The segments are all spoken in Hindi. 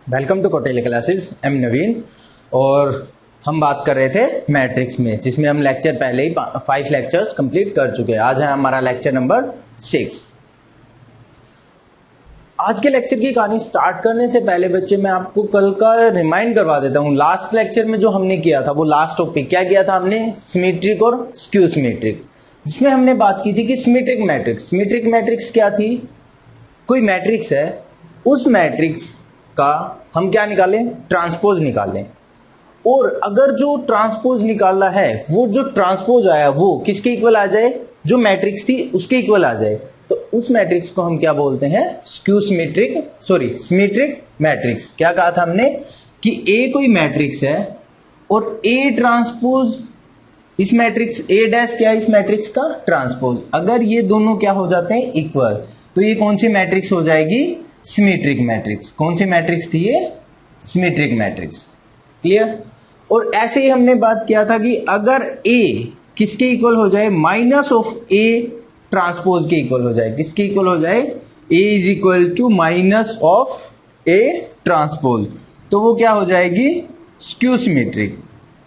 Welcome to Kautilya classes. I'm Naveen और हम बात कर रहे थे मैट्रिक्स में, जिसमें हम लेक्चर पहले ही 5 लेक्चर्स कंप्लीट कर चुके हैं। आज है हमारा लेक्चर नंबर 6। आज के लेक्चर की कहानी स्टार्ट करने से पहले बच्चे मैं आपको कल का रिमाइंड करवा देता हूं। लास्ट लेक्चर में जो हमने किया था वो लास्ट टॉपिक क्या किया था हमने, सिमेट्रिक और स्क्यू सिमेट्रिक, जिसमें हमने बात की थी कि सिमेट्रिक मैट्रिक्स। सिमेट्रिक मैट्रिक्स क्या थी, कोई मैट्रिक्स है, उस मैट्रिक्स का हम क्या निकालें, ट्रांसपोज निकालें। और अगर जो ट्रांसपोज निकाला है वो जो ट्रांसपोज आया वो किसके इक्वल आ जाए, जो मैट्रिक्स थी उसके इक्वल आ जाए, तो उस मैट्रिक्स को हम क्या बोलते हैं, स्क्यू सिमेट्रिक, सिमेट्रिक मैट्रिक्स। क्या कहा था हमने कि ए कोई मैट्रिक्स है और ए ट्रांसपोज इस मैट्रिक्स ए डैश क्या है, इस मैट्रिक्स का ट्रांसपोज। अगर ये दोनों क्या हो जाते हैं, इक्वल, तो ये कौन सी मैट्रिक्स हो जाएगी, सिमेट्रिक मैट्रिक्स। कौन सी मैट्रिक्स थी ये, सिमेट्रिक मैट्रिक्स। क्लियर। और ऐसे ही हमने बात किया था कि अगर ए किसके इक्वल हो जाए, माइनस ऑफ ए ट्रांसपोज के इक्वल हो जाए, किसके इक्वल हो जाए, A is equal to minus of A transpose, तो वो क्या हो जाएगी, स्क्यू सिमेट्रिक।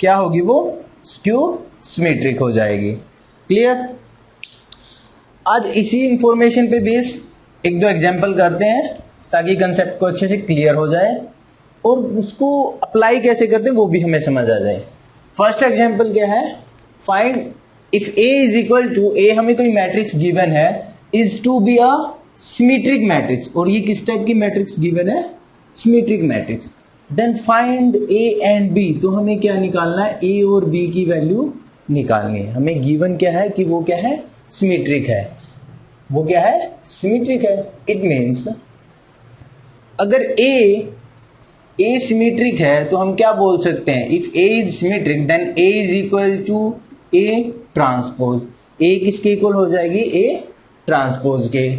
क्या होगी वो, स्क्यू सिमेट्रिक हो जाएगी। क्लियर। आज इसी इंफॉर्मेशन पे बेस एक दो एग्जांपल करते हैं ताकि कंसेप्ट को अच्छे से क्लियर हो जाए और उसको अप्लाई कैसे करते हैं वो भी हमें समझ आ जाए। फर्स्ट एग्जांपल क्या है, find if A is equal to, A हमें कोई मैट्रिक्स गिवन है, is to be a symmetric matrix. और ये किस टाइप की मैट्रिक्स गिवन है, symmetric matrix. Then find A and B, तो हमें क्या निकालना है, ए और बी की वैल्यू निकालनी है। हमें गिवन क्या है कि वो क्या है, सिमेट्रिक है, वो क्या है, सिमेट्रिक है। इट मीन्स अगर ए सिमेट्रिक है तो हम क्या बोल सकते हैं, if A is symmetric then A is equal to A transpose. A किसके इक्वल हो जाएगी, ए ट्रांसपोज के।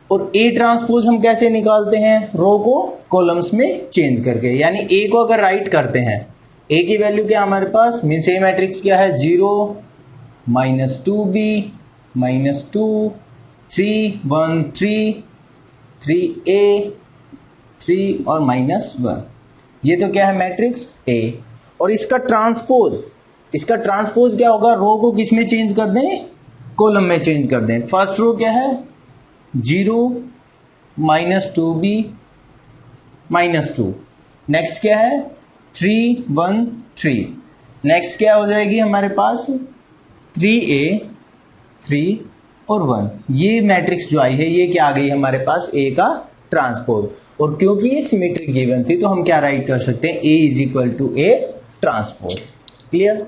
और ए ट्रांसपोज हम कैसे निकालते हैं, रो को कॉलम्स में चेंज करके। यानी ए को अगर राइट करते हैं, ए की वैल्यू क्या हमारे पास, मीन्स ए मैट्रिक्स क्या है, 0 -2b -2 3 1 3 3a 3 और -1, ये तो क्या है, मैट्रिक्स ए। और इसका ट्रांसपोज क्या होगा, रो को किस में चेंज कर दें, कॉलम में चेंज कर दें। फर्स्ट रो क्या है, 0 -2b -2, नेक्स्ट क्या है 3 1 3, नेक्स्ट क्या हो जाएगी हमारे पास 3a 3 और 1। ये मैट्रिक्स जो आई है ये क्या आ गई हमारे पास, ए का ट्रांसपोज। और क्योंकि ये सिमेट्रिक गिवन थी तो हम क्या राइट कर सकते हैं, A is equal to A transpose. Clear.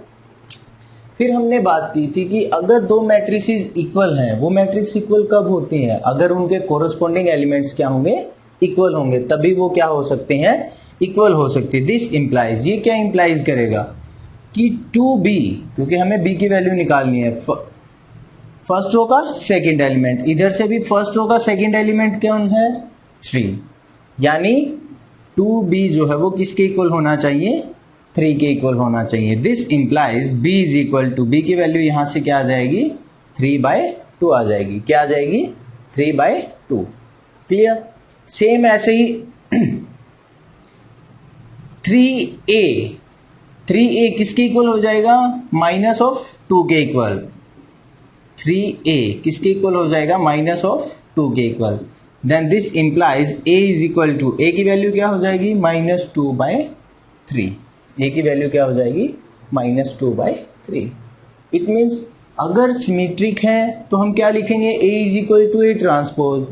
फिर हमने बात की थी कि अगर दो मैट्रिसेस इक्वल हैं, वो मैट्रिक्स इक्वल कब होती हैं, अगर उनके कोरस्पॉन्डिंग एलिमेंट्स क्या होंगे, इक्वल होंगे, तभी वो क्या हो सकते हैं, इक्वल हो सकते हैं। दिस इंप्लाइज, ये क्या इंप्लाइज करेगा कि 2b, क्योंकि हमें b की वैल्यू निकालनी है, फर्स्ट रो का सेकंड एलिमेंट, इधर से भी फर्स्ट रो का सेकंड एलिमेंट कौन है, 3, यानी 2b जो है वो किसके इक्वल होना चाहिए, 3 के इक्वल होना चाहिए। This implies b is equal to, b की वैल्यू यहां से क्या आ जाएगी, 3/2 आ जाएगी। क्या आ जाएगी, 3/2। क्लियर। सेम ऐसे ही 3a किसके इक्वल हो जाएगा, माइनस ऑफ 2 के इक्वल। 3a किसके इक्वल हो जाएगा, माइनस ऑफ 2 के इक्वल। Then this implies a is equal to, a की वैल्यू क्या हो जाएगी, -2/3। a की वैल्यू क्या हो जाएगी, -2/3। इट मीन्स अगर सिमेट्रिक है तो हम क्या लिखेंगे, a is equal to A transpose.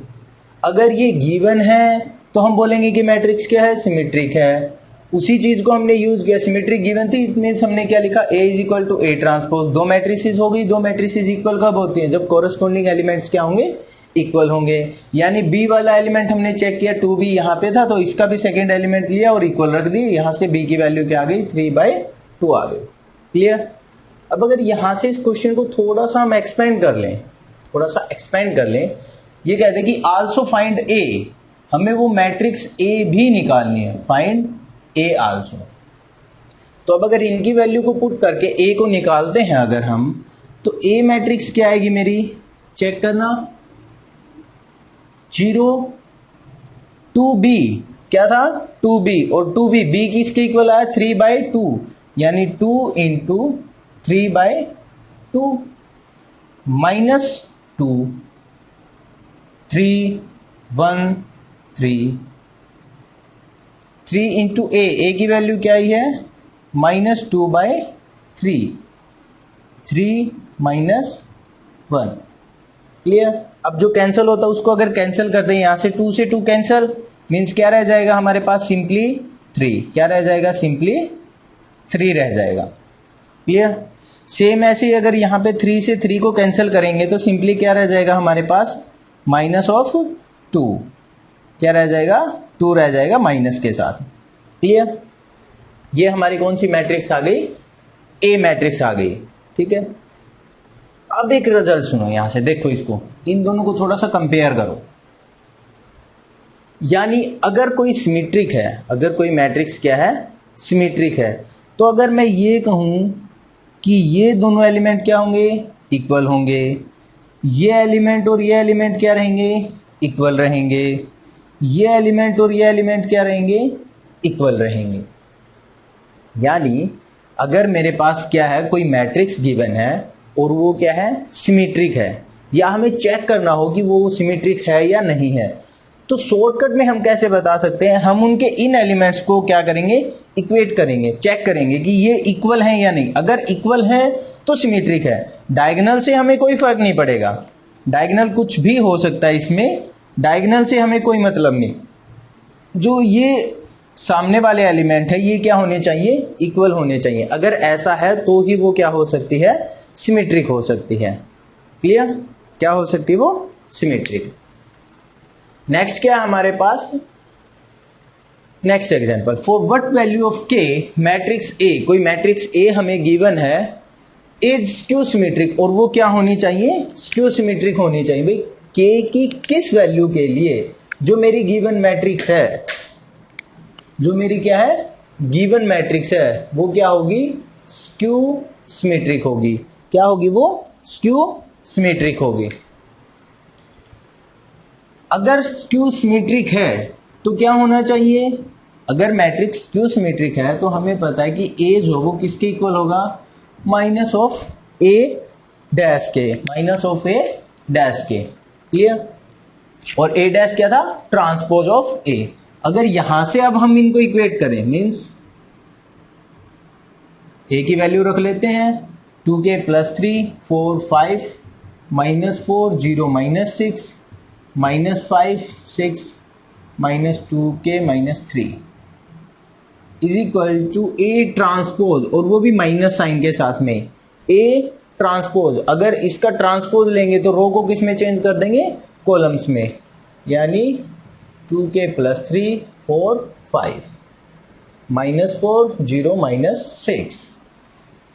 अगर ये गिवन है तो हम बोलेंगे कि मैट्रिक्स क्या है, सिमेट्रिक है। उसी चीज को हमने यूज किया, सिमेट्रिक गिवन थी, इट मीन्स हमने क्या लिखा, a is equal to A transpose. दो मैट्रिसेस हो गई, दो मैट्रिसेस इक्वल कब होती हैं, जब कोरस्पॉन्डिंग एलिमेंट्स क्या होंगे, इक्वल होंगे। यानी b वाला एलिमेंट हमने चेक किया, 2b यहाँ पे था तो इसका भी सेकंड एलिमेंट लिया और इक्वल रख दिए, यहां से b की वैल्यू क्या आ गई, 3/2 आ गई। क्लियर। अब अगर यहां से इस क्वेश्चन को थोड़ा सा हम एक्सपेंड कर लें, ये कहते हैं कि आल्सो फाइंड a, हमें वो मैट्रिक्स a भी निकालनी है, फाइंड a आल्सो। तो अब अगर इनकी वैल्यू को पुट करके a को निकालते हैं अगर हम, तो a मैट्रिक्स क्या आएगी मेरी, चेक करना, 0 2b क्या था 2b, और 2b b किसके इक्वल आया 3/2, यानी 2 इंटू 3/2 माइनस 2 3 1 3 3 इंटू ए की वैल्यू क्या आई है -2/3 3 माइनस 1। क्लियर। अब जो कैंसिल होता है उसको अगर कैंसिल कर दें, यहां से 2 से 2 कैंसिल, मीन्स क्या रह जाएगा हमारे पास सिंपली 3, क्या रह जाएगा सिंपली 3 रह जाएगा। क्लियर। सेम ऐसे ही अगर यहाँ पे 3 से 3 को कैंसिल करेंगे तो सिंपली क्या रह जाएगा हमारे पास -2, क्या रह जाएगा 2 रह जाएगा माइनस के साथ। क्लियर। ये हमारी कौन सी मैट्रिक्स आ गई, ए मैट्रिक्स आ गई। ठीक है। अब एक रिजल्ट सुनो, यहां से देखो इसको, इन दोनों को थोड़ा सा कंपेयर करो। यानी अगर कोई सिमेट्रिक है, अगर कोई मैट्रिक्स क्या है सिमेट्रिक है, तो अगर मैं ये कहूं कि ये दोनों एलिमेंट क्या होंगे इक्वल होंगे, ये एलिमेंट और ये एलिमेंट क्या रहेंगे इक्वल रहेंगे, ये एलिमेंट और ये एलिमेंट क्या रहेंगे इक्वल रहेंगे। यानी अगर मेरे पास क्या है कोई मैट्रिक्स गिवन है और वो क्या है सिमेट्रिक है, या हमें चेक करना हो कि वो सिमेट्रिक है या नहीं है, तो शॉर्टकट में हम कैसे बता सकते हैं, हम उनके इन एलिमेंट्स को क्या करेंगे इक्वेट करेंगे, चेक करेंगे कि ये इक्वल हैं या नहीं। अगर इक्वल हैं तो सिमेट्रिक है। डायगोनल से हमें कोई फर्क नहीं पड़ेगा, डायगोनल कुछ भी हो सकता है इसमें, डायगोनल से हमें कोई मतलब नहीं। जो ये सामने वाले एलिमेंट है ये क्या होने चाहिए इक्वल होने चाहिए। अगर ऐसा है तो ही वो क्या हो सकती है सिमेट्रिक हो सकती है। क्लियर। क्या हो सकती है वो सिमेट्रिक। नेक्स्ट क्या है हमारे पास, next example, for what value of K matrix A, कोई मैट्रिक्स ए हमें गिवन है इज स्क्यू सिमेट्रिक, और वो क्या होनी चाहिए स्क्यू सिमेट्रिक होनी चाहिए। भाई के की किस वैल्यू के लिए जो मेरी गिवन मैट्रिक्स है, जो मेरी क्या है गिवन मैट्रिक्स है वो क्या होगी स्क्यू सिमेट्रिक होगी। क्या होगी वो स्क्यू सिमेट्रिक होगी। अगर स्क्यू सिमेट्रिक है तो क्या होना चाहिए, अगर मैट्रिक्स स्क्यू सिमेट्रिक है तो हमें पता है कि ए जो वो किसके इक्वल होगा माइनस ऑफ ए डैश के, माइनस ऑफ ए डैश के। क्लियर। और ए डैश क्या था ट्रांसपोज ऑफ ए। अगर यहां से अब हम इनको इक्वेट करें, मीन्स ए की वैल्यू रख लेते हैं 2k + 3 4 5 -4 0 -6 -5 6 -2k -3 is equal to A transpose, और वो भी माइनस साइन के साथ में ए ट्रांसपोज। अगर इसका ट्रांसपोज लेंगे तो रो को किस में चेंज कर देंगे कॉलम्स में, यानी 2k + 3 4 5 -4 0 -6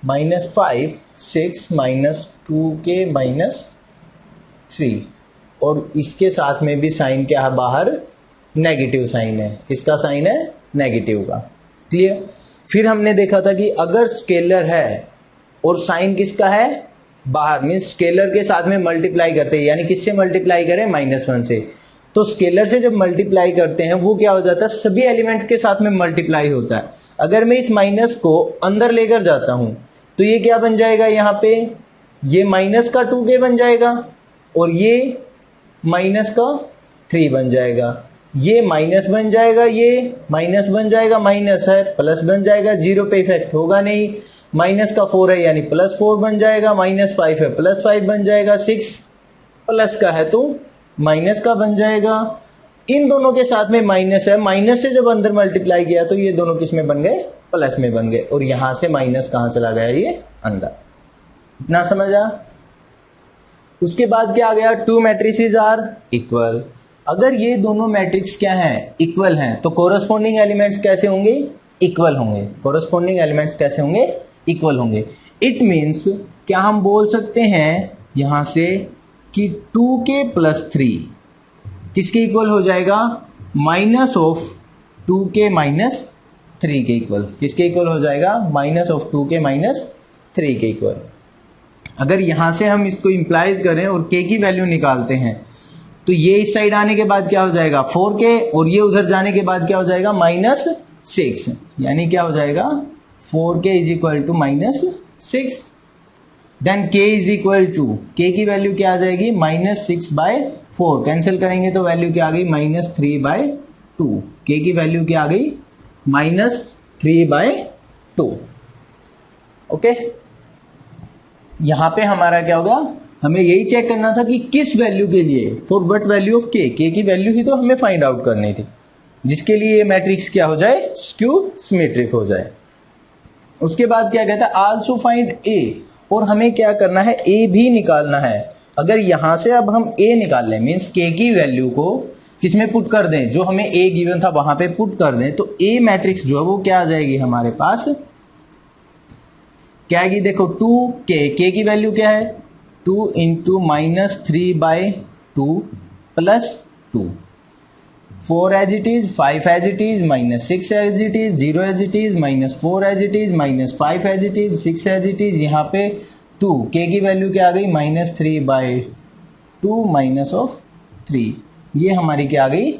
-5 6 -2k -3, और इसके साथ में भी साइन क्या है बाहर नेगेटिव साइन है। किसका साइन है नेगेटिव का। क्लियर। फिर हमने देखा था कि अगर स्केलर है और साइन किसका है बाहर, मीन्स स्केलर के साथ में मल्टीप्लाई करते हैं, यानी किससे मल्टीप्लाई करें -1 से, तो स्केलर से जब मल्टीप्लाई करते हैं वो क्या हो जाता है सभी एलिमेंट्स के साथ में मल्टीप्लाई होता है। अगर मैं इस माइनस को अंदर लेकर जाता हूं तो ये क्या बन जाएगा, यहाँ पे ये माइनस का 2k बन जाएगा और ये माइनस का 3 बन जाएगा, ये माइनस बन जाएगा, ये माइनस बन जाएगा, माइनस है प्लस बन जाएगा, 0 पे इफेक्ट होगा नहीं, माइनस का 4 है यानी +4 बन जाएगा, -5 है +5 बन जाएगा, 6 प्लस का है तो माइनस का बन जाएगा। इन दोनों के साथ में माइनस है, माइनस से जब अंदर मल्टीप्लाई किया तो ये दोनों किस में बन गए प्लस में बन गए, और यहां से माइनस कहां चला गया ये अंदर। इतना समझा। उसके बाद क्या आ गया, 2 मैट्रिसेस आर इक्वल। अगर ये दोनों मैट्रिक्स क्या हैं इक्वल हैं तो कोरस्पॉन्डिंग एलिमेंट्स कैसे होंगे इक्वल होंगे। कोरस्पॉन्डिंग एलिमेंट्स कैसे होंगे इक्वल होंगे। इट मीन्स क्या हम बोल सकते हैं यहां से कि 2k + 3 किसके इक्वल हो जाएगा -2k - 3 के इक्वल। किसके इक्वल हो जाएगा -2k - 3 के इक्वल। अगर यहां से हम इसको इंप्लाइज करें और k की वैल्यू निकालते हैं तो ये इस साइड आने के बाद क्या हो जाएगा 4k, और ये उधर जाने के बाद क्या हो जाएगा -6, यानी क्या हो जाएगा 4k is equal to -6। Then k is equal to, k की वैल्यू क्या आ जाएगी -6/4, कैंसिल करेंगे तो वैल्यू क्या आ गई -3/2, k की वैल्यू क्या आ गई -3/2। ओके, यहां पे हमारा क्या होगा, हमें यही चेक करना था कि किस वैल्यू के लिए, for what value of k, k की वैल्यू ही तो हमें फाइंड आउट करनी थी, जिसके लिए ये मैट्रिक्स क्या हो जाए, स्क्यू सिमेट्रिक हो जाए। उसके बाद क्या कहता है आल्सो फाइंड a, और हमें क्या करना है a भी निकालना है। अगर यहां से अब हम a निकाल लें, मीन्स k की वैल्यू को किसमें पुट कर दें, जो हमें a गिवन था वहां पे पुट कर दें, तो a मैट्रिक्स जो है वो क्या आ जाएगी हमारे पास, क्या आएगी, देखो 2k, k की वैल्यू क्या है 2 into -3/2 plus 2, 4 as it is, 5 as it is, -6 as it is, 0 as it is, -4 as it is, -5 as it is, 6 as it is, यहाँ पे 2, k की वैल्यू क्या आ गई -3/2 -3, ये हमारी क्या आ गई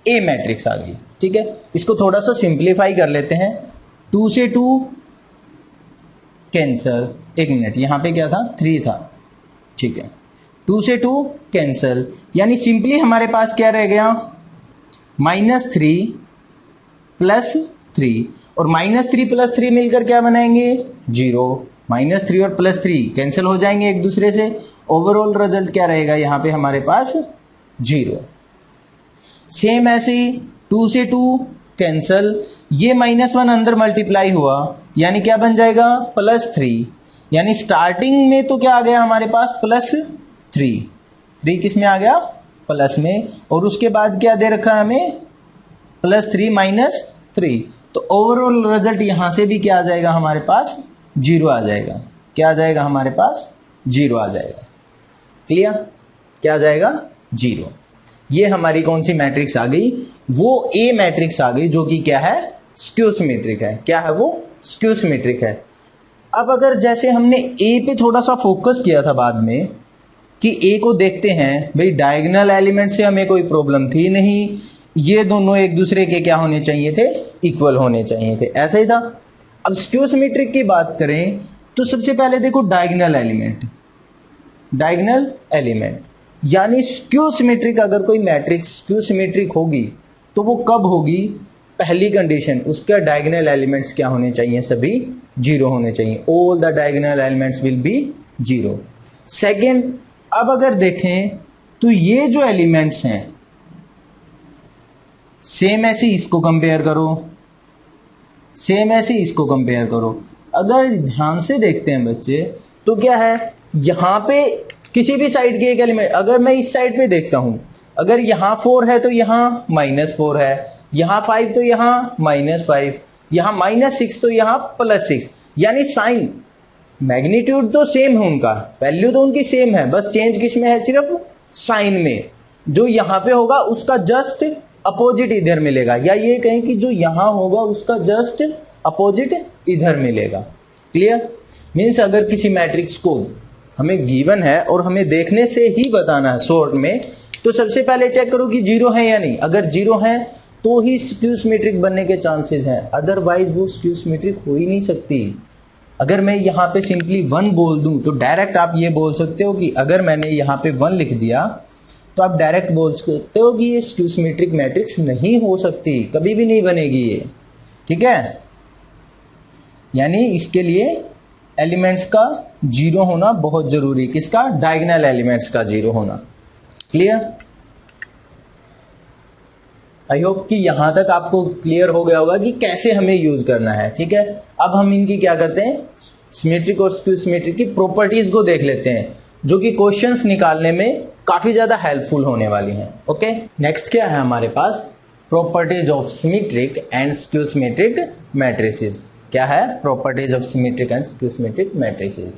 a मैट्रिक्स आ गई। ठीक है, इसको थोड़ा सा सिंप्लीफाई कर लेते हैं, 2 से 2 कैंसल, एक मिनट यहाँ पे क्या था 3 था, ठीक है, 2 से 2 कैंसल, यानी सिंपली हमारे पास क्या रह गया -3 प्लस 3, और -3 प्लस 3 मिलकर क्या बनाएंगे 0, -3 और +3 कैंसिल हो जाएंगे एक दूसरे से, ओवरऑल रिजल्ट क्या रहेगा यहाँ पे हमारे पास 0। सेम ऐसे ही 2 से 2 कैंसल, ये -1 अंदर मल्टीप्लाई हुआ, यानी क्या बन जाएगा +3, यानी स्टार्टिंग में तो क्या आ गया हमारे पास +3, 3 किस में आ गया प्लस में, और उसके बाद क्या दे रखा है हमें +3 -3, तो ओवरऑल रिजल्ट यहां से भी क्या आ जाएगा हमारे पास 0 आ जाएगा, क्या आ जाएगा हमारे पास 0 आ जाएगा। क्लियर, क्या आ जाएगा 0। ये हमारी कौन सी मैट्रिक्स आ गई, वो ए मैट्रिक्स आ गई, जो कि क्या है स्क्यू सिमेट्रिक है। क्या है वो, स्क्यू सिमेट्रिक है। अब अगर जैसे हमने ए पे थोड़ा सा फोकस किया था बाद में कि ए को देखते हैं भाई, डायगोनल एलिमेंट से हमें कोई प्रॉब्लम थी नहीं, ये दोनों एक दूसरे के क्या होने चाहिए थे, इक्वल होने चाहिए थे, ऐसा ही था। अब स्क्यू सिमेट्रिक की बात करें तो सबसे पहले देखो डायगोनल एलिमेंट, डायगोनल एलिमेंट यानी स्क्यू सिमेट्रिक, अगर कोई मैट्रिक्स स्क्यू सिमेट्रिक होगी तो वो कब होगी, पहली कंडीशन उसका डायगोनल एलिमेंट्स क्या होने चाहिए, सभी 0 होने चाहिए, all the diagonal elements will be 0। Second, अब अगर देखें तो ये जो एलिमेंट्स हैं सेम ऐसे इसको कंपेयर करो, सेम ऐसे इसको कंपेयर करो, अगर ध्यान से देखते हैं बच्चे तो क्या है, यहां पे किसी भी साइड के एक एलिमेंट, अगर मैं इस साइड पे देखता हूं, अगर यहां 4 है तो यहां -4 है, यहां 5 तो यहां -5, यहां -6 तो यहां +6, यानी साइन मैग्नीट्यूड तो सेम है उनका, वैल्यू तो उनकी सेम है, बस चेंज किस में है, सिर्फ साइन में। जो यहां पे होगा उसका जस्ट अपोजिट इधर मिलेगा, या ये कहें कि जो यहां होगा उसका जस्ट अपोजिट इधर मिलेगा। क्लियर, मीन्स अगर किसी मैट्रिक्स को हमें गिवन है और हमें देखने से ही बताना है शॉर्ट में, तो सबसे पहले चेक करो कि 0 है या नहीं, अगर 0 है तो ही स्क्यू सिमेट्रिक बनने के चांसेस हैं, अदरवाइज वो स्क्यू सिमेट्रिक हो ही नहीं सकती। अगर मैं यहाँ पे सिंपली 1 बोल दूं तो डायरेक्ट आप ये बोल सकते हो कि अगर मैंने यहाँ पे 1 लिख दिया तो आप डायरेक्ट बोल सकते हो कि ये स्क्यू सिमेट्रिक मैट्रिक्स नहीं हो सकती, कभी भी नहीं बनेगी ये। ठीक है, यानी इसके लिए एलिमेंट्स का 0 होना बहुत जरूरी, किसका, डायगोनल एलिमेंट्स का 0 होना। क्लियर, आई होप कि यहां तक आपको क्लियर हो गया होगा कि कैसे हमें यूज करना है। ठीक है, अब हम इनकी क्या करते हैं, सिमेट्रिक और स्क्यू सिमेट्रिक की प्रॉपर्टीज को देख लेते हैं, जो कि क्वेश्चंस निकालने में काफी ज्यादा हेल्पफुल होने वाली हैं। ओके, नेक्स्ट क्या है हमारे पास, properties of symmetric and skew symmetric matrices. क्या है, properties of symmetric and skew symmetric matrices.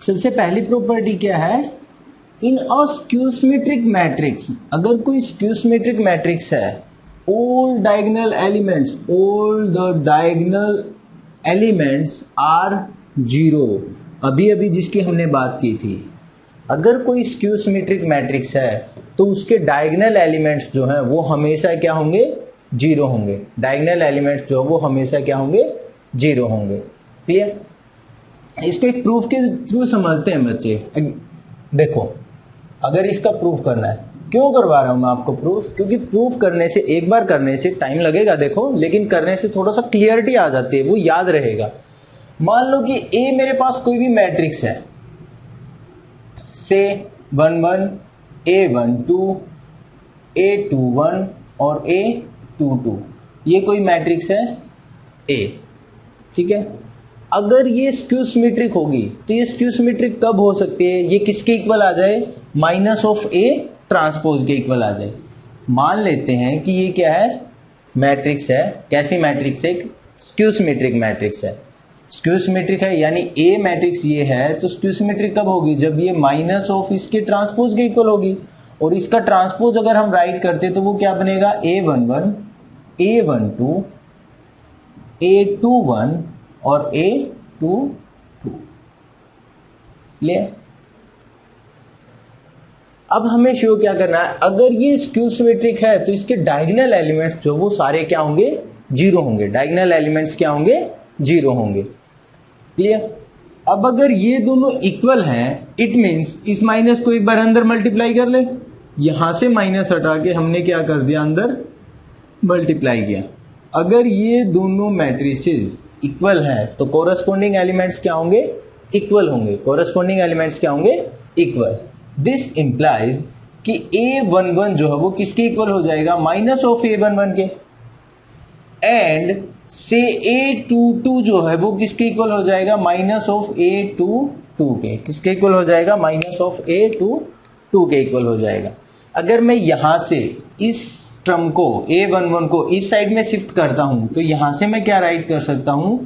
सबसे पहली प्रॉपर्टी क्या है, in a skew symmetric matrix, अगर कोई स्क्यू सिमेट्रिक मैट्रिक्स है, all diagonal elements are 0। अभी अभी जिसकी हमने बात की थी, अगर कोई स्क्यू सिमेट्रिक मैट्रिक्स है तो उसके डायगोनल एलिमेंट्स जो हैं वो हमेशा क्या होंगे, जीरो होंगे। डायगोनल एलिमेंट्स जो है वो हमेशा क्या होंगे, जीरो होंगे। क्लियर? इसको एक प्रूफ के थ्रू समझते हैं बच्चे। देखो अगर इसका प्रूफ करना है, क्यों करवा रहा हूं मैं आपको प्रूफ, क्योंकि प्रूफ करने से, एक बार करने से टाइम लगेगा देखो, लेकिन करने से थोड़ा सा क्लियरिटी आ जाती है, वो याद रहेगा। मान लो कि ए मेरे पास कोई भी मैट्रिक्स है, से 1 1 A12 A21 और A22, ये कोई मैट्रिक्स है ए, ठीक है। अगर ये स्क्यू सिमेट्रिक होगी तो ये स्क्यू सिमेट्रिक कब हो सकती है, ये किसके इक्वल आ जाए, माइनस ऑफ ए ट्रांसपोज के इक्वल आ जाए। मान लेते हैं कि ये क्या है, मैट्रिक्स है। कैसी मैट्रिक्स है, स्क्यू सिमेट्रिक मैट्रिक्स है। स्क्यू सिमेट्रिक है यानी ए मैट्रिक्स ये है, तो स्क्यू सिमेट्रिक कब होगी, जब ये माइनस ऑफ इसके ट्रांसपोज के इक्वल होगी। और इसका ट्रांसपोज अगर हम राइट करते तो वो क्या बनेगा, A11 A12 A21 और A22। ले अब हमें शो क्या करना है, अगर ये स्क्यू सिमेट्रिक है तो इसके डायगोनल एलिमेंट्स जो वो सारे क्या होंगे, जीरो होंगे। डायगोनल एलिमेंट्स क्या होंगे, जीरो होंगे। क्लियर? अब अगर ये दोनों इक्वल हैं, इट मींस इस माइनस को एक बार अंदर मल्टीप्लाई कर ले, यहां से माइनस हटा के हमने क्या कर दिया, अंदर मल्टीप्लाई किया। अगर ये दोनों मैट्रिसेस इक्वल हैं तो कोरस्पॉन्डिंग एलिमेंट्स क्या होंगे, इक्वल होंगे। कोरस्पॉन्डिंग एलिमेंट्स क्या होंगे, इक्वल। दिस इंप्लाइज कि A11 जो है वो किसके इक्वल हो जाएगा, माइनस ऑफ A11 के। एंड से A22 जो है वो किसके इक्वल हो जाएगा, माइनस ऑफ A22 के। किसके इक्वल हो जाएगा, माइनस ऑफ A22 के इक्वल हो जाएगा। अगर मैं यहां से इस टर्म को A11 को इस साइड में शिफ्ट करता हूं तो यहां से मैं क्या राइट कर सकता हूं,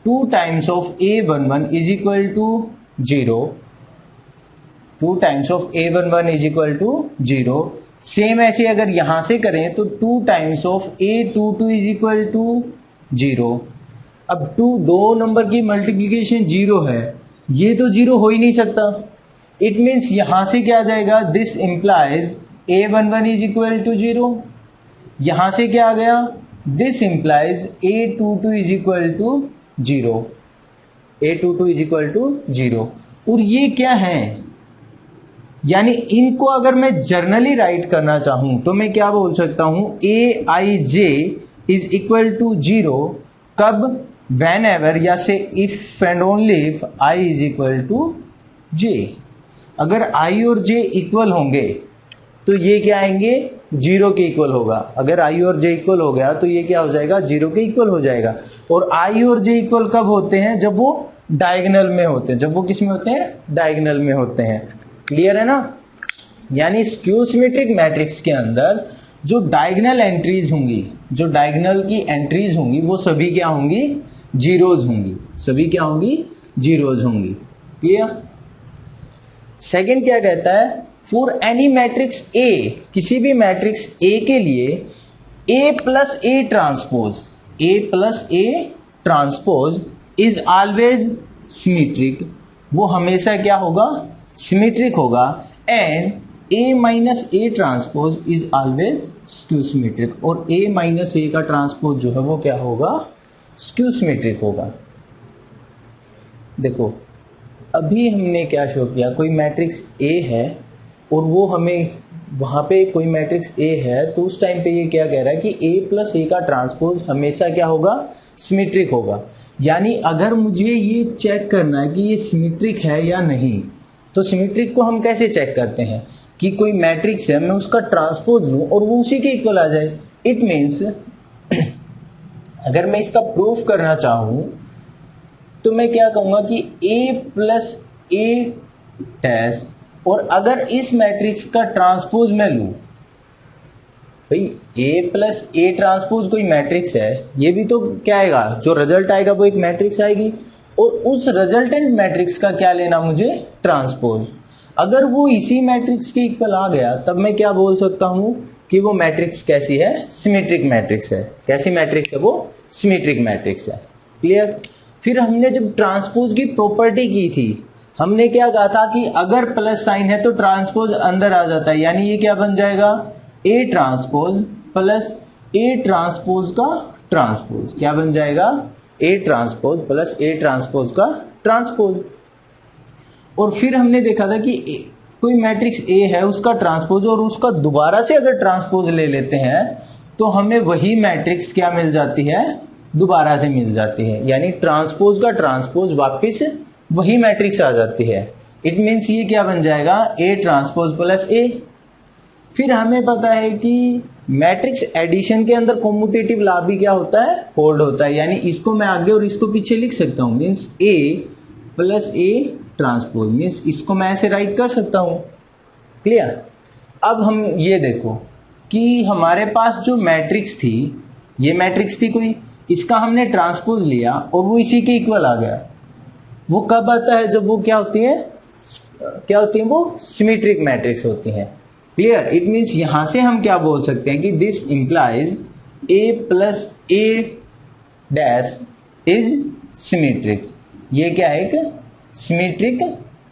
2 times of A11 is equal to 0। 2 times of A11 is equal to 0। Same ऐसे अगर यहां से करें तो 2 times of A22 is equal to 0। अब दो नंबर की मल्टीप्लीकेशन 0 है, ये तो 0 हो ही नहीं सकता। इट मीन्स यहां से क्या आ जाएगा, this implies A11 is equal to 0। यहां से क्या आ गया, this implies A22 is equal to 0। A22 is equal to 0। और ये क्या है, यानी इनको अगर मैं जर्नली राइट करना चाहूं तो मैं क्या बोल सकता हूं, Aij इज इक्वल टू 0 कब, वेन एवर, या से if and only if I is equal to J। अगर I और J इक्वल होंगे तो ये क्या आएंगे, 0 के इक्वल होगा। अगर I और J इक्वल हो गया तो ये क्या हो जाएगा, 0 के इक्वल हो जाएगा। और I और J इक्वल कब होते हैं, जब वो डायगोनल में होते हैं। जब वो किस में होते हैं, डायगोनल में होते हैं। क्लियर है ना? यानी स्क्यू सिमेट्रिक मैट्रिक्स के अंदर जो डायगोनल एंट्रीज होंगी, जो डायगोनल की एंट्रीज होंगी वो सभी क्या होंगी, जीरोज होंगी। सभी क्या होंगी, जीरोज होंगी। क्लियर? सेकंड क्या कहता है, फॉर एनी मैट्रिक्स ए, किसी भी मैट्रिक्स ए के लिए A plus A transpose, A plus A transpose is always symmetric. वो हमेशा क्या होगा, सिमेट्रिक होगा। And A minus A transpose is always skew symmetric. और ए माइनस ए का ट्रांसपोज जो है वो क्या होगा, स्क्यू सिमेट्रिक होगा। देखो अभी हमने क्या शो किया, कोई मैट्रिक्स ए है और वो हमें वहां पे कोई मैट्रिक्स ए है, तो उस टाइम पे ये क्या कह रहा है कि ए प्लस ए का ट्रांसपोज हमेशा क्या होगा, सिमेट्रिक होगा। यानी अगर मुझे ये चेक करना है कि ये सिमेट्रिक है या नहीं, तो सिमेट्रिक को हम कैसे चेक करते हैं कि कोई मैट्रिक्स है, मैं उसका ट्रांसपोज लूं और वो उसी के इक्वल आ जाए। इट मीन्स अगर मैं इसका प्रूफ करना चाहूं तो मैं क्या कहूंगा कि ए प्लस ए डैश, और अगर इस मैट्रिक्स का ट्रांसपोज मैं लूं, भाई ए प्लस ए ट्रांसपोज कोई मैट्रिक्स है, ये भी तो क्या आएगा, जो रिजल्ट आएगा वो एक मैट्रिक्स आएगी। और उस रिजल्टेंट मैट्रिक्स का क्या लेना मुझे, ट्रांसपोज। अगर वो इसी मैट्रिक्स के इक्वल आ गया तब मैं क्या बोल सकता हूं कि वो मैट्रिक्स कैसी है, सिमेट्रिक मैट्रिक्स है। कैसी मैट्रिक्स है वो, सिमेट्रिक मैट्रिक्स है। क्लियर? फिर हमने जब ट्रांसपोज की प्रॉपर्टी की थी हमने क्या कहा था कि अगर प्लस साइन है तो ट्रांसपोज अंदर आ जाता है, यानी ये क्या बन जाएगा, ए ट्रांसपोज प्लस ए ट्रांसपोज का ट्रांसपोज। क्या बन जाएगा, ए ट्रांसपोज प्लस ए ट्रांसपोज का ट्रांसपोज। और फिर हमने देखा था कि कोई मैट्रिक्स ए है उसका ट्रांसपोज और उसका दोबारा से अगर ट्रांसपोज ले लेते हैं तो हमें वही मैट्रिक्स क्या मिल जाती है, दोबारा से मिल जाती है, यानी ट्रांसपोज का ट्रांसपोज वापस वही मैट्रिक्स आ जाती है। इट मीन्स ये क्या बन जाएगा, ए ट्रांसपोज प्लस ए। फिर हमें पता है कि मैट्रिक्स एडिशन के अंदर कॉम्यूटेटिव लॉ भी क्या होता है, होल्ड होता है, यानी इसको मैं आगे और इसको पीछे लिख सकता हूं। Means A plus A transpose, means इसको मैं ऐसे राइट कर सकता हूं। क्लियर। अब हम ये देखो कि हमारे पास जो मैट्रिक्स थी, ये मैट्रिक्स थी कोई, इसका हमने ट्रांसपोज लिया और वो इसी के इक्वल आ गया। वो कब आता है, जब वो क्या होती है, वो सिमेट्रिक मैट्रिक्स होती हैं। क्लियर। इट मीन्स यहां से हम क्या बोल सकते हैं कि this implies A plus A dash is symmetric. ये क्या है, एक सिमेट्रिक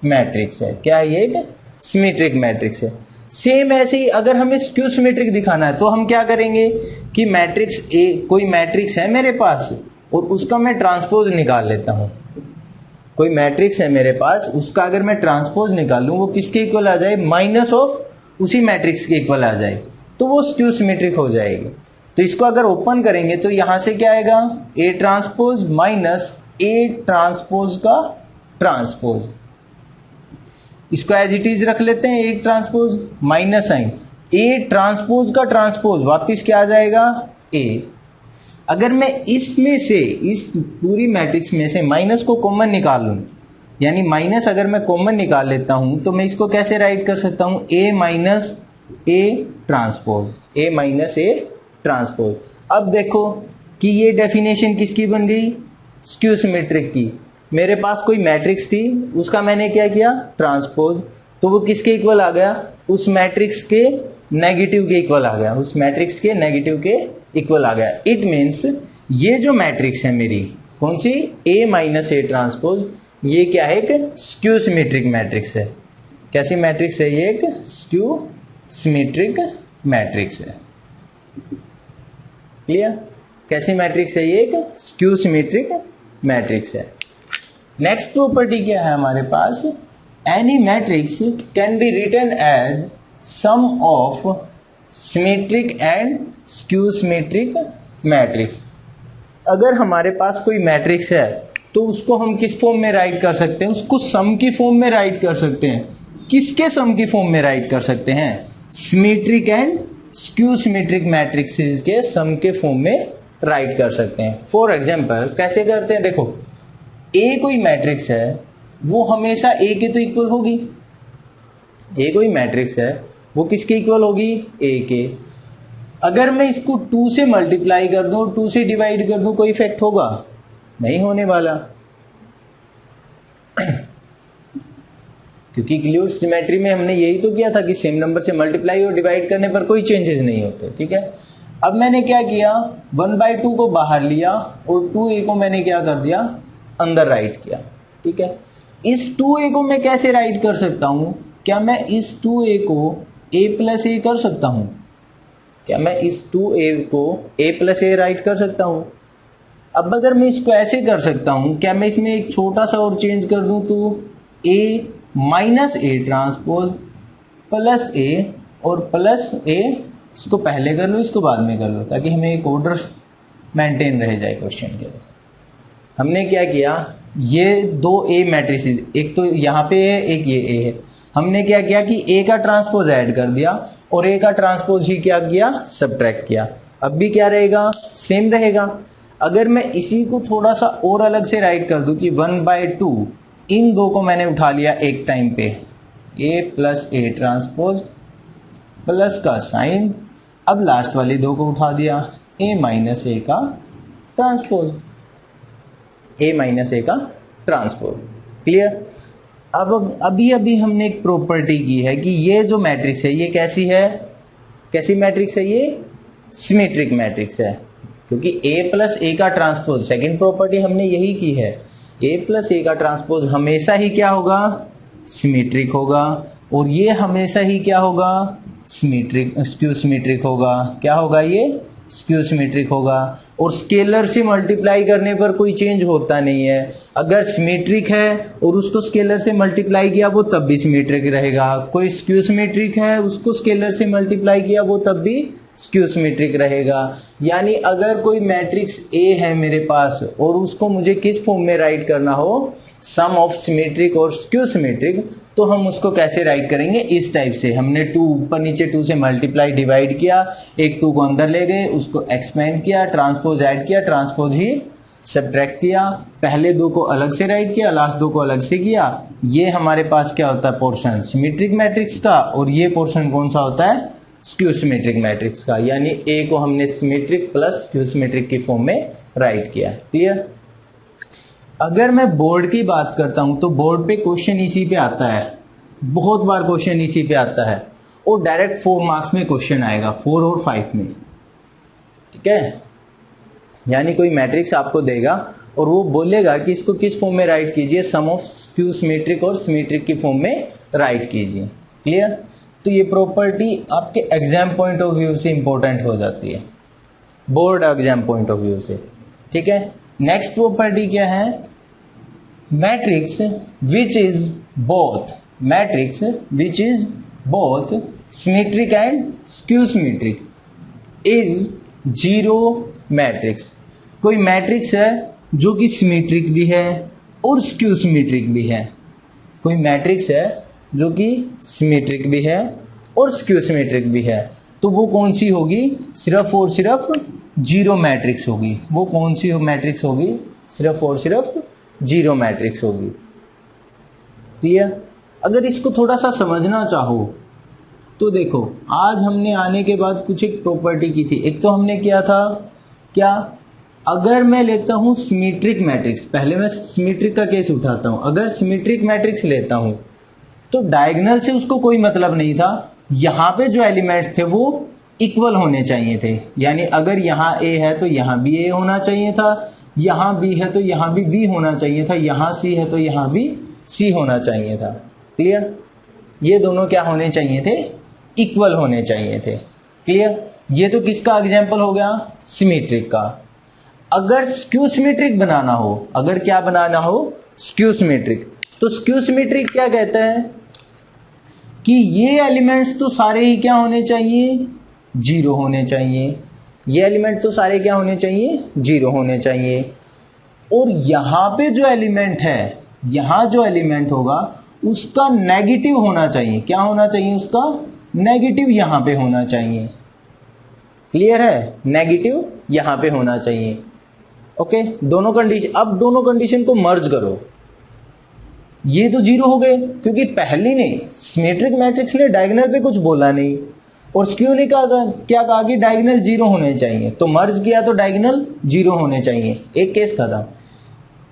मैट्रिक्स है। क्या है, ये एक सिमेट्रिक मैट्रिक्स है। सेम ऐसे ही अगर हमें स्क्यू सिमेट्रिक दिखाना है तो हम क्या करेंगे कि मैट्रिक्स ए, कोई मैट्रिक्स है मेरे पास और उसका मैं ट्रांसपोज निकाल लेता हूं। कोई मैट्रिक्स है मेरे पास, उसका अगर मैं ट्रांसपोज निकालूं वो किसके इक्वल आ जाए, माइनस ऑफ उसी मैट्रिक्स के इक्वल आ जाए, तो वो स्क्यू सिमेट्रिक हो जाएगी। तो इसको अगर ओपन करेंगे तो यहां से क्या आएगा, A transpose minus A transpose का ट्रांसपोज। इसको एज इट इज रख लेते हैं, एक transpose minus sign A transpose का ट्रांसपोज वापिस क्या आ जाएगा, ए। अगर मैं इसमें से, इस पूरी मैट्रिक्स में से माइनस को कॉमन निकाल लूं, यानी माइनस अगर मैं कॉमन निकाल लेता हूं तो मैं इसको कैसे राइट कर सकता हूं, A minus A transpose, A minus A transpose. अब देखो कि ये डेफिनेशन किसकी बन गई, स्क्यू सिमेट्रिक की। मेरे पास कोई मैट्रिक्स थी, उसका मैंने क्या किया, ट्रांसपोज, तो वो किसके इक्वल आ गया, उस मैट्रिक्स के नेगेटिव के इक्वल आ गया, उस मैट्रिक्स के नेगेटिव के इक्वल आ गया। इट मीन्स ये जो मैट्रिक्स है मेरी, कौन सी, ए माइनस ए ट्रांसपोज, ये क्या है, एक स्क्यू सिमेट्रिक मैट्रिक्स है। कैसी मैट्रिक्स है ये, एक स्क्यू सिमेट्रिक मैट्रिक्स है। क्लियर। कैसी मैट्रिक्स है ये, एक स्क्यू सिमेट्रिक मैट्रिक्स है। नेक्स्ट प्रॉपर्टी क्या है हमारे पास, any matrix can be written as sum of symmetric and skew symmetric matrix. अगर हमारे पास कोई मैट्रिक्स है तो उसको हम किस फॉर्म में राइट कर सकते हैं, उसको सम की फॉर्म में राइट कर सकते हैं। किसके सम की फॉर्म में राइट कर सकते हैं, symmetric and skew symmetric matrixes के सम के फॉर्म में राइट कर सकते हैं। फॉर एग्जांपल कैसे करते हैं, देखो ए कोई मैट्रिक्स है वो हमेशा ए के तो इक्वल होगी। ए कोई मैट्रिक्स है वो किसके इक्वल होगी, ए के। अगर मैं इसको 2 से मल्टीप्लाई कर दूं, 2 से डिवाइड कर दूं, कोई इफेक्ट होगा, नहीं होने वाला, क्योंकि क्लियर सिमेट्री में हमने यही तो किया था कि सेम नंबर से मल्टीप्लाई और डिवाइड करने पर कोई चेंजेस नहीं होते। ठीक है। अब मैंने क्या किया, 1/2 को बाहर लिया और 2a को मैंने क्या कर दिया, अंदर राइट किया। ठीक है। इस 2a को मैं कैसे राइट कर सकता हूं, क्या मैं इस 2a को a प्लस ए कर सकता हूं, क्या मैं इस 2a को a प्लस ए राइट कर सकता हूं। अब अगर मैं इसको ऐसे कर सकता हूं, क्या मैं इसमें एक छोटा सा और चेंज कर दूं तो a minus A transpose plus A और प्लस ए, इसको पहले कर लो इसको बाद में कर लो ताकि हमें एक ऑर्डर मेंटेन रह जाए क्वेश्चन के लिए। हमने क्या किया, ये 2 ए मैट्रिसेस, एक तो यहाँ पे है एक ये ए है, हमने क्या किया कि ए का ट्रांसपोज ऐड कर दिया और ए का ट्रांसपोज ही क्या किया, सब्ट्रैक्ट किया। अब भी क्या रहेगा, सेम रहेगा। अगर मैं इसी को थोड़ा सा और अलग से राइट कर दूं कि 1/2, इन दो को मैंने उठा लिया एक टाइम पे, ए प्लस ए ट्रांसपोज प्लस का साइन, अब लास्ट वाली दो को उठा दिया, ए माइनस ए का ट्रांसपोज, ए माइनस ए का ट्रांसपोज। क्लियर। अब अभी हमने एक प्रॉपर्टी की है कि ये जो मैट्रिक्स है ये कैसी है, कैसी मैट्रिक्स है, ये सिमेट्रिक मैट्रिक्स है, क्योंकि a प्लस ए का ट्रांसपोज, सेकेंड प्रॉपर्टी हमने यही की है, ए प्लस ए का ट्रांसपोज हमेशा ही क्या होगा, सिमेट्रिक होगा, और ये हमेशा ही क्या होगा, सिमेट्रिक स्क्यू सिमेट्रिक होगा। क्या होगा, ये स्क्यू सिमेट्रिक होगा। और स्केलर से मल्टीप्लाई करने पर कोई चेंज होता नहीं है। अगर सिमेट्रिक है और उसको स्केलर से मल्टीप्लाई किया वो तब भी सिमेट्रिक रहेगा। कोई स्क्यू सिमेट्रिक है, उसको स्केलर से मल्टीप्लाई किया वो तब भी स्क्यू सिमेट्रिक रहेगा। यानी अगर कोई मैट्रिक्स ए है मेरे पास और उसको मुझे किस फॉर्म में राइट करना हो, सम ऑफ सिमेट्रिक और स्क्यू सिमेट्रिक, तो हम उसको कैसे राइट करेंगे, इस टाइप से। हमने 2 ऊपर नीचे 2 से मल्टीप्लाई डिवाइड किया, एक 2 को अंदर ले गए, उसको एक्सपेंड किया, ट्रांसपोज ऐड किया, ट्रांसपोज ही सब्ट्रैक्ट किया, पहले 2 को अलग से राइट किया, लास्ट 2 को अलग से किया। ये हमारे पास क्या होता है, पोर्शन सिमेट्रिक मैट्रिक्स का, और ये पोर्शन कौन सा होता है, स्क्यू सिमेट्रिक मैट्रिक्स का। यानी ए को हमने सिमेट्रिक प्लस स्क्यू सिमेट्रिक की फॉर्म में राइट किया। क्लियर। अगर मैं बोर्ड की बात करता हूं तो बोर्ड पे क्वेश्चन इसी पे आता है, बहुत बार क्वेश्चन इसी पे आता है, और डायरेक्ट 4 मार्क्स में क्वेश्चन आएगा, 4 और 5 में। ठीक है, यानी कोई मैट्रिक्स आपको देगा और वो बोलेगा कि इसको किस फॉर्म में राइट कीजिए, सम ऑफ स्क्यू सिमेट्रिक और सिमेट्रिक की फॉर्म में राइट कीजिए। क्लियर। तो ये प्रॉपर्टी आपके एग्जाम पॉइंट ऑफ व्यू से इंपॉर्टेंट हो जाती है, board exam point of view से। ठीक है। नेक्स्ट प्रॉपर्टी क्या है, matrix which is both, matrix which is both symmetric and skew symmetric is zero matrix. कोई मैट्रिक्स है जो कि सिमेट्रिक भी है और स्क्यू सिमेट्रिक भी है। कोई मैट्रिक्स है जो कि सिमेट्रिक भी है और स्क्यू सिमेट्रिक भी है, तो वो कौन सी होगी, सिर्फ और सिर्फ जीरो मैट्रिक्स होगी। वो कौन सी मैट्रिक्स होगी, सिर्फ और सिर्फ जीरो मैट्रिक्स होगी। क्लियर। अगर इसको थोड़ा सा समझना चाहो तो देखो, आज हमने आने के बाद कुछ एक प्रॉपर्टी की थी। एक तो हमने किया था क्या, अगर मैं लेता हूं सिमेट्रिक मैट्रिक्स, पहले मैं सिमेट्रिक का केस उठाता हूं, अगर सिमेट्रिक मैट्रिक्स लेता हूं तो डायगोनल से उसको कोई मतलब नहीं था, यहां पे जो एलिमेंट्स थे वो इक्वल होने चाहिए थे। यानी अगर यहां ए है तो यहां भी ए होना चाहिए था, यहां बी है तो यहां भी बी होना चाहिए था, यहां सी है तो यहां भी सी होना चाहिए था। क्लियर। ये दोनों क्या होने चाहिए थे, इक्वल होने चाहिए थे। क्लियर। ये तो किसका एग्जाम्पल हो गया, सिमेट्रिक का। अगर स्क्यू सिमेट्रिक बनाना हो, अगर क्या बनाना हो, स्क्यू सिमेट्रिक, तो स्क्यू सिमेट्रिक क्या कहता है कि ये एलिमेंट्स तो सारे ही क्या होने चाहिए, जीरो होने चाहिए। ये एलिमेंट तो सारे क्या होने चाहिए, जीरो होने चाहिए। और यहां पे जो एलिमेंट है, यहां जो एलिमेंट होगा उसका नेगेटिव होना चाहिए। क्या होना चाहिए, उसका नेगेटिव यहां पे होना चाहिए। क्लियर है, नेगेटिव यहां पे होना चाहिए। ओके, दोनों कंडीशन, अब दोनों कंडीशन को मर्ज करो। ये तो जीरो हो गए क्योंकि पहली ने सिमेट्रिक मैट्रिक्स ने डायगोनल पे कुछ बोला नहीं, और स्क्यू ने क्या कहा कि डायगोनल जीरो होने चाहिए, तो मर्ज किया तो डायगोनल जीरो होने चाहिए। एक केस खत्म।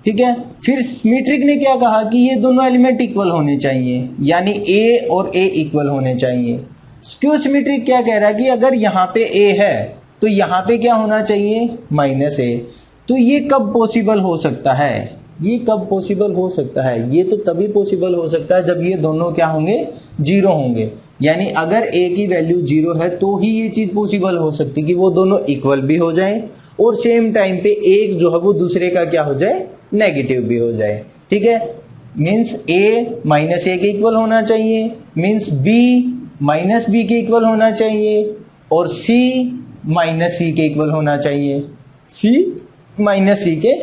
ठीक है। फिर सिमेट्रिक ने क्या कहा कि ये दोनों एलिमेंट इक्वल होने चाहिए, यानी ए और ए इक्वल होने चाहिए। स्क्यू सिमेट्रिक क्या कह रहा है कि अगर यहाँ पे ए है तो यहाँ पे क्या होना चाहिए, माइनस ए। तो ये कब पॉसिबल हो सकता है, ये कब पॉसिबल हो सकता है, ये तो तभी पॉसिबल हो सकता है जब ये दोनों क्या होंगे, जीरो होंगे। यानी अगर ए की वैल्यू जीरो है तो ही ये चीज पॉसिबल हो सकती है कि वो दोनों इक्वल भी हो जाएं और सेम टाइम पे एक जो है वो दूसरे का क्या हो जाए, नेगेटिव भी हो जाए। ठीक है। मीन्स ए माइनस ए के इक्वल होना चाहिए, मीन्स बी माइनस बी के इक्वल होना चाहिए, और सी माइनस सी के इक्वल होना चाहिए, सी माइनस सी के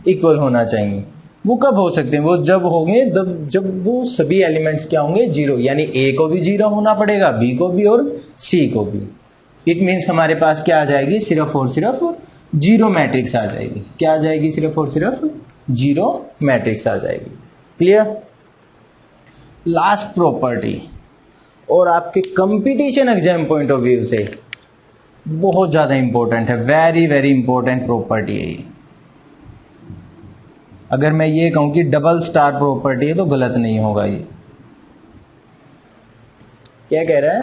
इक्वल होना चाहिए। वो कब हो सकते हैं, वो जब होंगे जब वो सभी एलिमेंट्स क्या होंगे, जीरो। यानी ए को भी जीरो होना पड़ेगा, बी को भी और सी को भी। इट मीन्स हमारे पास क्या आ जाएगी, सिर्फ और सिर्फ जीरो मैट्रिक्स आ जाएगी। क्या आ जाएगी, सिर्फ और सिर्फ जीरो मैट्रिक्स आ जाएगी। क्लियर। लास्ट प्रॉपर्टी, और आपके competition exam point of view से बहुत ज्यादा इंपॉर्टेंट है, वेरी वेरी इंपॉर्टेंट प्रॉपर्टी है ये। अगर मैं ये कहूं कि डबल स्टार प्रॉपर्टी है तो गलत नहीं होगा। ये क्या कह रहा है,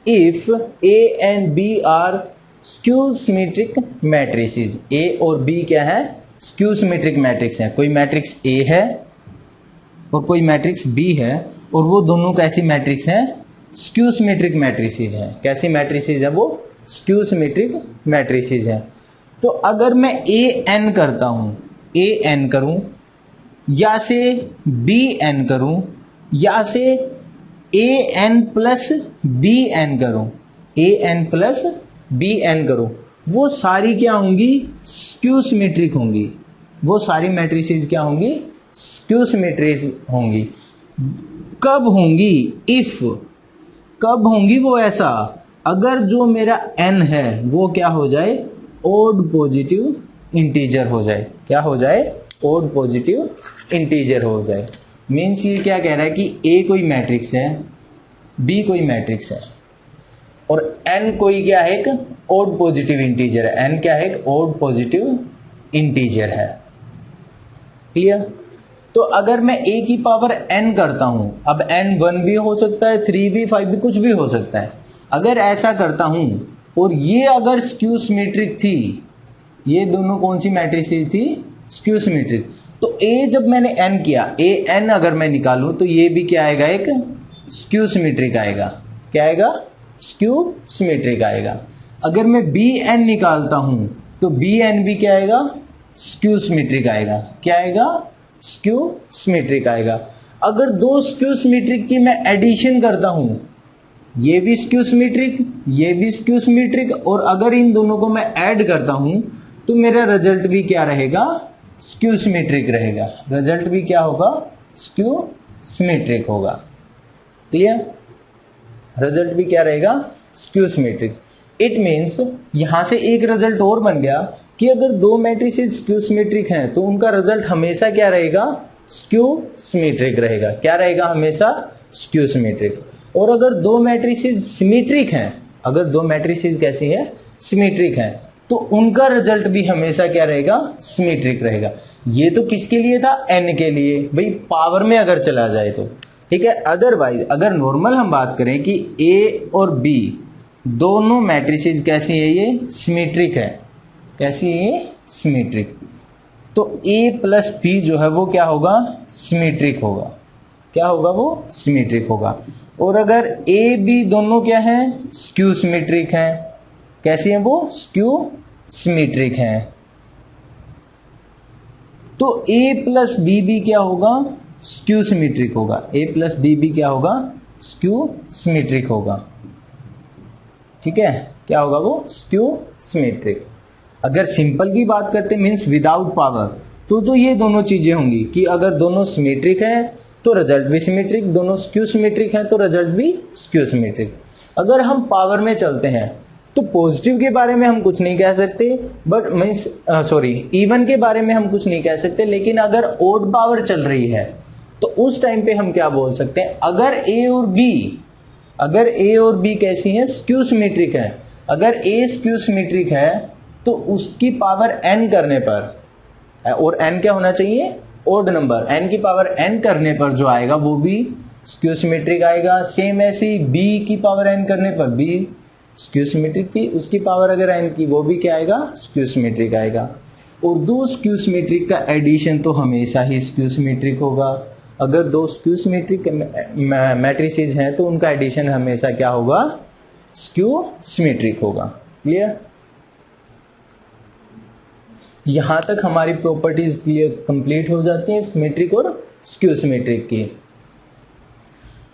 if A and B are skew symmetric matrices, A और बी क्या है, स्क्यू सिमेट्रिक मैट्रिक्स हैं, कोई मैट्रिक्स ए है और कोई मैट्रिक्स बी है, और वो दोनों कैसी मैट्रिक्स हैं, स्क्यू सिमेट्रिक मैट्रिसेस हैं। कैसी मैट्रिसेस है वो, स्क्यू सिमेट्रिक मैट्रिसेस हैं। तो अगर मैं ए एन करता हूं, ए एन करूं, या से बी एन करूं, या से A N plus B N करूं, A N plus B N करूं, वो सारी क्या होंगी, स्क्यू सिमेट्रिक होंगी। वो सारी मैट्रिसेस क्या होंगी, स्क्यू सिमेट्रिक होंगी। कब होंगी, इफ, कब होंगी वो ऐसा, अगर जो मेरा n है वो क्या हो जाए, ओड पॉजिटिव इंटीजर हो जाए। क्या हो जाए, ओड पॉजिटिव इंटीजर हो जाए। मीन्स ये क्या कह रहा है कि a कोई मैट्रिक्स है, b कोई मैट्रिक्स है, और n कोई क्या है, एक ओड पॉजिटिव इंटीजर है। n क्या है, एक ओड पॉजिटिव इंटीजर है। क्लियर। तो अगर मैं a की पावर n करता हूं, अब n 1 भी हो सकता है, 3 भी, 5 भी, कुछ भी हो सकता है। अगर ऐसा करता हूं और ये अगर स्क्यू सिमेट्रिक थी, ये दोनों कौन सी मैट्रिसेस थी, स्क्यू सिमेट्रिक, तो a जब मैंने n किया, a n अगर मैं निकालूं तो ये भी क्या आएगा, एक स्क्यू सिमेट्रिक आएगा। क्या आएगा, स्क्यू सिमेट्रिक आएगा। अगर मैं बी एन निकालता हूं तो बी एन भी क्या आएगा, स्क्यू सिमेट्रिक आएगा। क्या आएगा, स्क्यू सिमेट्रिक आएगा। अगर दो स्क्यू सिमेट्रिक की मैं एडिशन करता हूं, ये भी स्क्यू सिमेट्रिक, ये भी स्क्यू सिमेट्रिक, और अगर इन दोनों को मैं ऐड करता हूं तो मेरा रिजल्ट भी क्या रहेगा, स्क्यू सिमेट्रिक रहेगा। रिजल्ट भी क्या होगा, स्क्यू सिमेट्रिक होगा। क्लियर। रिजल्ट भी क्या रहेगा, स्क्यू सिमेट्रिक। इट मीन्स यहां से एक रिजल्ट और बन गया कि अगर दो मैट्रिसेस स्क्यू सिमेट्रिक हैं तो उनका रिजल्ट हमेशा क्या रहेगा, स्क्यू सिमेट्रिक रहेगा। क्या रहेगा, हमेशा स्क्यू सिमेट्रिक। और अगर दो मैट्रिसेस सिमेट्रिक हैं, अगर दो मैट्रिसेस कैसी हैं, सिमेट्रिक हैं, तो उनका रिजल्ट भी हमेशा क्या रहेगा, सिमेट्रिक रहेगा। ये तो किसके लिए था, n के लिए, भाई पावर में अगर चला जाए तो ठीक है। अदरवाइज अगर नॉर्मल हम बात करें कि a और b दोनों मैट्रिसेस कैसी है, ये सिमेट्रिक है। कैसी है ये, सिमेट्रिक, तो a प्लस b जो है वो क्या होगा, सिमेट्रिक होगा। क्या होगा, वो सिमेट्रिक होगा। और अगर a b दोनों क्या है, स्क्यू सिमेट्रिक हैं। कैसी हैं वो, स्क्यू सिमेट्रिक हैं। तो a प्लस बी भी क्या होगा, स्क्यू सिमेट्रिक होगा। a प्लस बी भी क्या होगा, स्क्यू सिमेट्रिक होगा। ठीक है, क्या होगा वो, स्क्यू सिमेट्रिक। अगर सिंपल की बात करते मीन्स विदाउट पावर, तो ये दोनों चीजें होंगी कि अगर दोनों सिमेट्रिक हैं तो रिजल्ट भी सिमेट्रिक, दोनों स्क्यू सिमेट्रिक हैं तो रिजल्ट भी स्क्यू सिमेट्रिक। अगर हम पावर में चलते हैं तो पॉजिटिव के बारे में हम कुछ नहीं कह सकते, बट मीन्स इवन के बारे में हम कुछ नहीं कह सकते, लेकिन अगर ओड पावर चल रही है तो उस टाइम पे हम क्या बोल सकते हैं, अगर ए और बी कैसी हैं, स्क्यू सिमेट्रिक है। अगर ए स्क्यू सिमेट्रिक है तो उसकी पावर n करने पर, और n क्या होना चाहिए, ओड नंबर, n की पावर n करने पर जो आएगा वो भी स्क्यू सिमेट्रिक आएगा। सेम ऐसे ही b की पावर n करने पर b स्क्यू सिमेट्रिक थी, उसकी पावर अगर n की, वो भी क्या आएगा, स्क्यू सिमेट्रिक आएगा। और दो स्क्यू सिमेट्रिक का एडिशन तो हमेशा ही स्क्यू सिमेट्रिक होगा। अगर दो स्क्यू सिमेट्रिक मैट्रिसेस हैं तो उनका एडिशन हमेशा क्या होगा, स्क्यू सिमेट्रिक होगा। क्लियर। यहां तक हमारी प्रॉपर्टीज क्लियर कंप्लीट हो जाती हैं सिमेट्रिक और स्क्यू सिमेट्रिक की।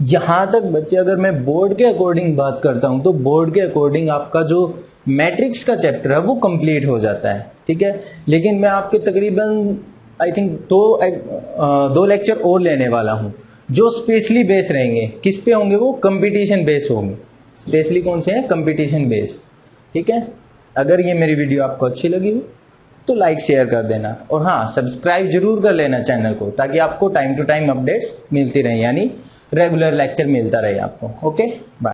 यहां तक बच्चे अगर मैं बोर्ड के अकॉर्डिंग बात करता हूं तो बोर्ड के अकॉर्डिंग आपका जो मैट्रिक्स का चैप्टर है वो कंप्लीट हो जाता है। ठीक है, लेकिन मैं आपके तकरीबन आई थिंक दो लेक्चर और लेने वाला हूं जो स्पेशली बेस रहेंगे। किस पे होंगे वो, कंपटीशन बेस होंगे। स्पेशली कौन से हैं, कंपटीशन बेस। ठीक है, अगर ये मेरी वीडियो आपको अच्छी लगी हो तो लाइक शेयर कर देना, और हाँ सब्सक्राइब जरूर कर लेना चैनल को, ताकि आपको टाइम टू टाइम अपडेट्स मिलती रहे, यानी रेगुलर लेक्चर मिलता रहे आपको। Okay, bye.